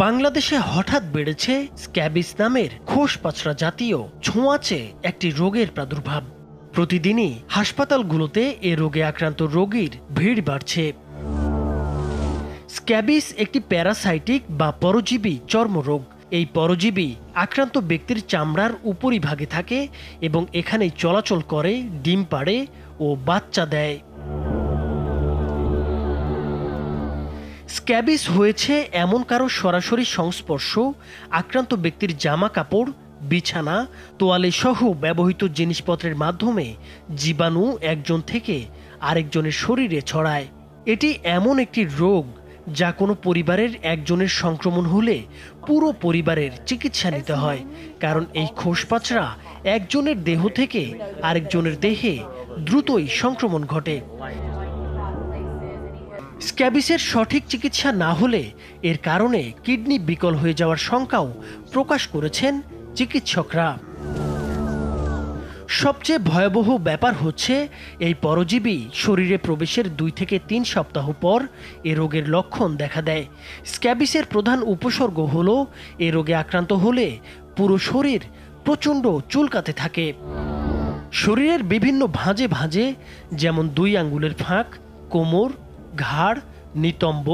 বাংলাদেশে হঠাৎ বেড়েছে স্ক্যাবিস নামের খোসপাচড়া জাতীয় ছোঁয়াচে একটি রোগের প্রাদুর্ভাব। প্রতিদিনই হাসপাতালগুলোতে এ রোগে আক্রান্ত রোগীর ভিড় বাড়ছে। স্ক্যাবিস একটি প্যারাসাইটিক বা পরজীবী চর্মরোগ। এই পরজীবী আক্রান্ত ব্যক্তির চামড়ার উপরিভাগে থাকে এবং এখানেই চলাচল করে, ডিম পাড়ে ও বাচ্চা দেয়। স্ক্যাবিস হয়েছে এমন কারো সরাসরি সংস্পর্শ, আক্রান্ত ব্যক্তির জামা কাপড়, বিছানা, তোয়ালে সহ ব্যবহৃত জিনিসপত্রের মাধ্যমে জীবাণু একজন থেকে আরেকজনের শরীরে ছড়ায়। এটি এমন একটি রোগ যা কোনো পরিবারের একজনের সংক্রমণ হলে পুরো পরিবারের চিকিৎসা নিতে হয়, কারণ এই খোসপাচড়া একজনের দেহ থেকে আরেকজনের দেহে দ্রুতই সংক্রমণ ঘটে। স্ক্যাবিসের সঠিক চিকিৎসা না হলে এর কারণে কিডনি বিকল হয়ে যাওয়ার শঙ্কাও প্রকাশ করেছেন চিকিৎসকরা। সবচেয়ে ভয়াবহ ব্যাপার হচ্ছে, এই পরজীবী শরীরে প্রবেশের 2 থেকে 3 সপ্তাহ পর এ রোগের লক্ষণ দেখা দেয়। স্ক্যাবিসের প্রধান উপসর্গ হলো এ রোগে আক্রান্ত হলে পুরো শরীর প্রচণ্ড চুলকাতে থাকে। শরীরের বিভিন্ন ভাঁজে ভাঁজে, যেমন 2 আঙ্গুলের ফাঁক, কোমর, ঘাড়, নিতম্ব,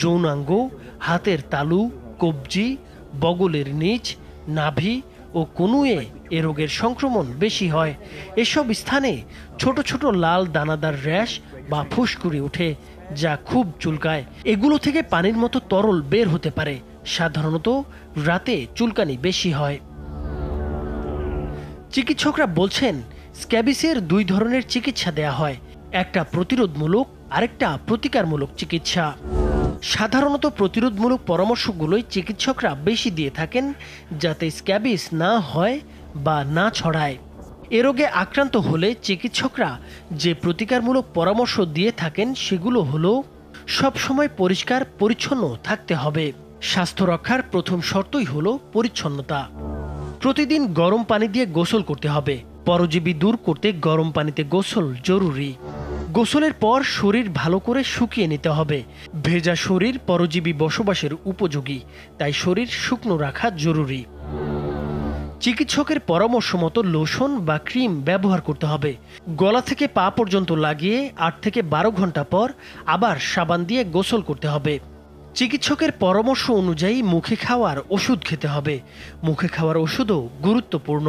যৌনাঙ্গ, হাতের তালু, কবজি, বগলের নিচ, নাভি ও কনুয়ে এ রোগের সংক্রমণ বেশি হয়। এসব স্থানে ছোট ছোট লাল দানাদার র্যাশ বা ফুসকুড়ি ওঠে, যা খুব চুলকায়। এগুলো থেকে পানির মতো তরল বের হতে পারে। সাধারণত রাতে চুলকানি বেশি হয়। চিকিৎসকরা বলছেন, স্ক্যাবিসের 2 ধরনের চিকিৎসা দেয়া হয়, একটা প্রতিরোধমূলক, আরেকটা প্রতিকারমূলক চিকিৎসা। সাধারণত প্রতিরোধমূলক পরামর্শগুলোই চিকিৎসকরা বেশি দিয়ে থাকেন, যাতে স্ক্যাবিস না হয় বা না ছড়ায়। এ রোগে আক্রান্ত হলে চিকিৎসকরা যে প্রতিকারমূলক পরামর্শ দিয়ে থাকেন সেগুলো হলো, সবসময় পরিষ্কার পরিচ্ছন্ন থাকতে হবে। স্বাস্থ্য রক্ষার প্রথম শর্তই হলো পরিচ্ছন্নতা। প্রতিদিন গরম পানি দিয়ে গোসল করতে হবে। পরজীবী দূর করতে গরম পানিতে গোসল জরুরি। গোসলের পর শরীর ভালো করে শুকিয়ে নিতে হবে। ভেজা শরীর পরজীবী বসবাসের উপযোগী, তাই শরীর শুকনো রাখা জরুরি। চিকিৎসকের পরামর্শ মতো লোশন বা ক্রিম ব্যবহার করতে হবে। গলা থেকে পা পর্যন্ত লাগিয়ে 8 থেকে 12 ঘন্টা পর আবার সাবান দিয়ে গোসল করতে হবে। চিকিৎসকের পরামর্শ অনুযায়ী মুখে খাওয়ার ওষুধ খেতে হবে। মুখে খাওয়ার ওষুধও গুরুত্বপূর্ণ।